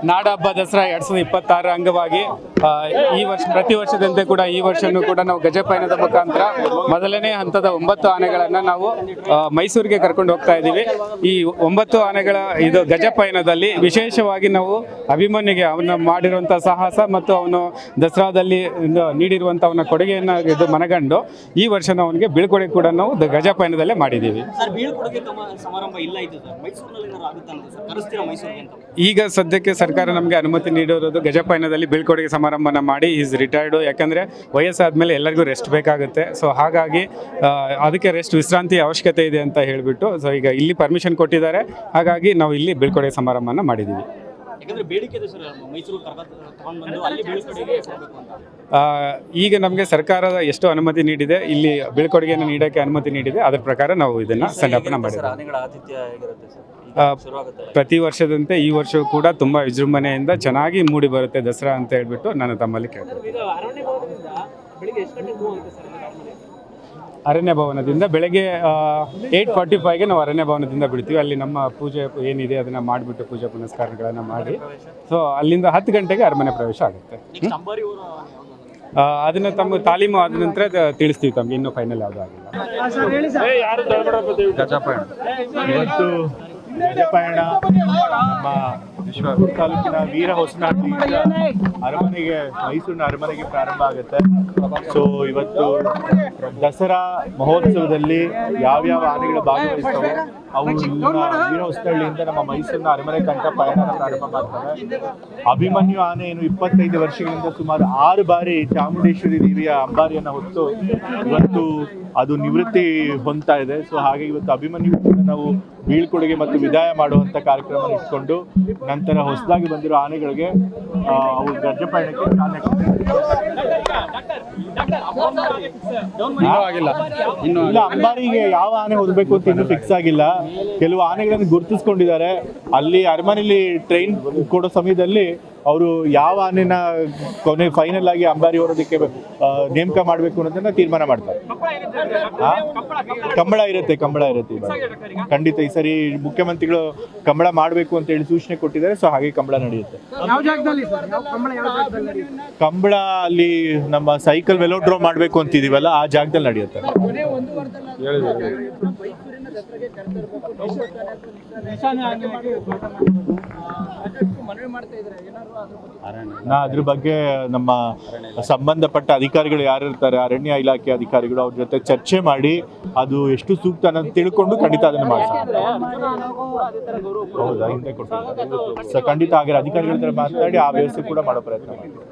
ನಾಡ ಹಬ್ಬ ದಸರಾ 2026 ಅಂಗವಾಗಿ ಈ ವರ್ಷ ಪ್ರತಿ ವರ್ಷದಂತೆ ಕೂಡ ಈ ವರ್ಷನೂ ಕೂಡ ನಾವು ಗಜಪಯಣದ ಮುಖಾಂತರ ಮೊದಲನೇ ಹಂತದ 9 ಆನೆಗಳನ್ನು ನಾವು ಮೈಸೂರಿಗೆ ಕರ್ಕೊಂಡು ಹೋಗ್ತಾ ಇದ್ದೀವಿ. ಈ 9 ಆನೆಗಳ ಇದು ಗಜಪಯಣದಲ್ಲಿ ವಿಶೇಷವಾಗಿ ನಾವು ಅಭಿಮನ್ಯುಗೆ ಅವನು ಮಾಡಿರುವಂಥ ಸಾಹಸ ಮತ್ತು ಅವನು ದಸರಾದಲ್ಲಿ ನೀಡಿರುವಂಥ ಅವನ ಕೊಡುಗೆಯನ್ನು ಇದು ಮನಗಂಡು ಈ ವರ್ಷ ನಾವು ಅವನಿಗೆ ಬೀಳ್ಕೊಡುಗೆ ಕೂಡ ನಾವು ಗಜಪಯಣದಲ್ಲೇ ಮಾಡಿದ್ದೀವಿ. ಈಗ ಸದ್ಯಕ್ಕೆ ಸರ್ಕಾರ ನಮಗೆ ಅನುಮತಿ ನೀಡಿರೋದು ಗಜಪಯಣದಲ್ಲಿ ಬೀಳ್ಕೊಡುಗೆ ಸಮಾರಂಭನ ಮಾಡಿ ಈಸ್ ರಿಟೈರ್ಡು. ಯಾಕಂದರೆ ವಯಸ್ಸಾದ್ಮೇಲೆ ಎಲ್ಲರಿಗೂ ರೆಸ್ಟ್ ಬೇಕಾಗುತ್ತೆ. ಸೊ ಹಾಗಾಗಿ ಅದಕ್ಕೆ ವಿಶ್ರಾಂತಿ ಅವಶ್ಯಕತೆ ಇದೆ ಅಂತ ಹೇಳಿಬಿಟ್ಟು ಸೊ ಈಗ ಇಲ್ಲಿ ಪರ್ಮಿಷನ್ ಕೊಟ್ಟಿದ್ದಾರೆ. ಹಾಗಾಗಿ ನಾವು ಇಲ್ಲಿ ಬೀಳ್ಕೊಡುಗೆ ಸಮಾರಂಭನ ಮಾಡಿದ್ದೀವಿ. ಈಗ ನಮಗೆ ಸರ್ಕಾರ ಎಷ್ಟು ಅನುಮತಿ ನೀಡಿದೆ, ಇಲ್ಲಿ ಬೀಳ್ಕೊಡುಗೆಯನ್ನು ನೀಡೋಕ್ಕೆ ಅನುಮತಿ ನೀಡಿದೆ, ಅದರ ಪ್ರಕಾರ ನಾವು ಇದನ್ನು ಸಂಡಾಪನ ಮಾಡಿದ್ದೀವಿ. ಪ್ರತಿ ವರ್ಷದಂತೆ ಈ ವರ್ಷವೂ ಕೂಡ ತುಂಬ ವಿಜೃಂಭಣೆಯಿಂದ ಚೆನ್ನಾಗಿ ಮೂಡಿ ಬರುತ್ತೆ ದಸರಾ ಅಂತ ಹೇಳ್ಬಿಟ್ಟು ನಾನು ತಮ್ಮಲ್ಲಿ ಕೇಳ್ತೀನಿ. ಅರಣ್ಯ ಭವನದಿಂದ ಬೆಳಗ್ಗೆ 8:45ಗೆ ನಾವು ಅರಣ್ಯ ಭವನದಿಂದ ಬಿಡ್ತೀವಿ. ಅಲ್ಲಿ ನಮ್ಮ ಪೂಜೆ ಏನಿದೆ ಅದನ್ನು ಮಾಡಿಬಿಟ್ಟು ಪೂಜೆ ಪುನಸ್ಕಾರಗಳನ್ನು ಮಾಡಿ ಸೊ ಅಲ್ಲಿಂದ 10 ಗಂಟೆಗೆ ಅರಮನೆ ಪ್ರವೇಶ ಆಗುತ್ತೆ. ಅದನ್ನು ತಮ್ಮ ತಾಲೀಮು ಆದ ನಂತರ ತಿಳಿಸ್ತೀವಿ ತಮಗೆ, ಇನ್ನೂ ಫೈನಲ್ ಯಾವುದೂ ಆಗಿಲ್ಲ. ಇವತ್ತು ಗಜಪಯಣ ನಮ್ಮ ವಿಶ್ವಪುರ ತಾಲೂಕಿನ ವೀರ ಹೊಸನಹಳ್ಳಿ ಅರಮನೆಗೆ, ಮೈಸೂರಿನ ಅರಮನೆಗೆ ಪ್ರಾರಂಭ ಆಗುತ್ತೆ. ಸೊ ಇವತ್ತು ದಸರಾ ಮಹೋತ್ಸವದಲ್ಲಿ ಯಾವ್ಯಾವ ಆನೆಗಳು ಭಾಗವಹಿಸ್ತವೆ ಅವು ವೀರ ಹೊಸನಹಳ್ಳಿಯಿಂದ ನಮ್ಮ ಮೈಸೂರಿನ ಅರಮನೆ ತನಕ ಪಯಣ ಪ್ರಾರಂಭ ಮಾಡ್ತವೆ. ಅಭಿಮನ್ಯು ಆನೆ ಏನು 25 ವರ್ಷಗಳಿಂದ ಸುಮಾರು 6 ಬಾರಿ ಚಾಮುಂಡೇಶ್ವರಿ ದೇವಿಯ ಅಂಬಾರಿಯನ್ನು ಹೊತ್ತು ಇವತ್ತು ಅದು ನಿವೃತ್ತಿ ಹೊಂದ್ತಾ ಇದೆ. ಸೊ ಹಾಗೆ ಇವತ್ತು ಅಭಿಮನ್ಯು ನಾವು ಬೀಳ್ಕೊಡುಗೆ ಮತ್ತು ವಿದಾಯ ಮಾಡುವಂಥ ಕಾರ್ಯಕ್ರಮ ಇಟ್ಕೊಂಡು ನಂತರ ಹೊಸದಾಗಿ ಬಂದಿರೋ ಆನೆಗಳಿಗೆ ಅವು ಗಜಪಯಣಕ್ಕೆ ಚಾಲನೆ ಇಲ್ಲ. ಅಂಬಾರಿಗೆ ಯಾವ ಆನೆ ಹೊರಬೇಕು ಅಂತ ಇನ್ನೂ ಫಿಕ್ಸ್ ಆಗಿಲ್ಲ. ಕೆಲವು ಆನೆಗಳನ್ನು ಗುರುತಿಸ್ಕೊಂಡಿದ್ದಾರೆ. ಅಲ್ಲಿ ಅರಮನೆಯಲ್ಲಿ ಟ್ರೈನ್ ಕೊಡೋ ಸಮಯದಲ್ಲಿ ಅವರು ಯಾವ ಆನೆನ ಕೊನೆ ಫೈನಲ್ ಆಗಿ ಅಂಬಾರಿ ಹೊರೋದಕ್ಕೆ ನೇಮಕ ಮಾಡಬೇಕು ಅನ್ನೋದನ್ನ ತೀರ್ಮಾನ ಮಾಡ್ತಾರೆ. ಕಂಬಳ ಇರುತ್ತೆ ಖಂಡಿತ. ಈ ಸರಿ ಮುಖ್ಯಮಂತ್ರಿಗಳು ಕಂಬಳ ಮಾಡಬೇಕು ಅಂತ ಹೇಳಿ ಸೂಚನೆ ಕೊಟ್ಟಿದ್ದಾರೆ. ಸೊ ಹಾಗೆ ಕಂಬಳ ನಡೆಯುತ್ತೆ. ಕಂಬಳ ಅಲ್ಲಿ ನಮ್ಮ ಸೈಕಲ್ ವೆಲೋಡ್ರೋಮ್ ಮಾಡಬೇಕು ಅಂತಿದೀವಲ್ಲ, ಆ ಜಾಗದಲ್ಲಿ ನಡೆಯುತ್ತೆ. ಅದ್ರ ಬಗ್ಗೆ ನಮ್ಮ ಸಂಬಂಧಪಟ್ಟ ಅಧಿಕಾರಿಗಳು ಯಾರಿರ್ತಾರೆ, ಅರಣ್ಯ ಇಲಾಖೆ ಅಧಿಕಾರಿಗಳು, ಅವ್ರ ಜೊತೆ ಚರ್ಚೆ ಮಾಡಿ ಅದು ಎಷ್ಟು ಸೂಕ್ತ ಅನ್ನೋದು ತಿಳ್ಕೊಂಡು ಖಂಡಿತ ಅದನ್ನು ಮಾಡ್ತಾರೆ. ಹೌದಾ, ಹಿಂದೆ ಕೊಟ್ಟು ಖಂಡಿತ ಹಾಗೆ ಅಧಿಕಾರಿಗಳ ಹತ್ರ ಮಾತನಾಡಿ ಆ ವ್ಯವಸ್ಥೆ ಕೂಡ ಮಾಡೋ ಪ್ರಯತ್ನ ಮಾಡ್ತೀವಿ.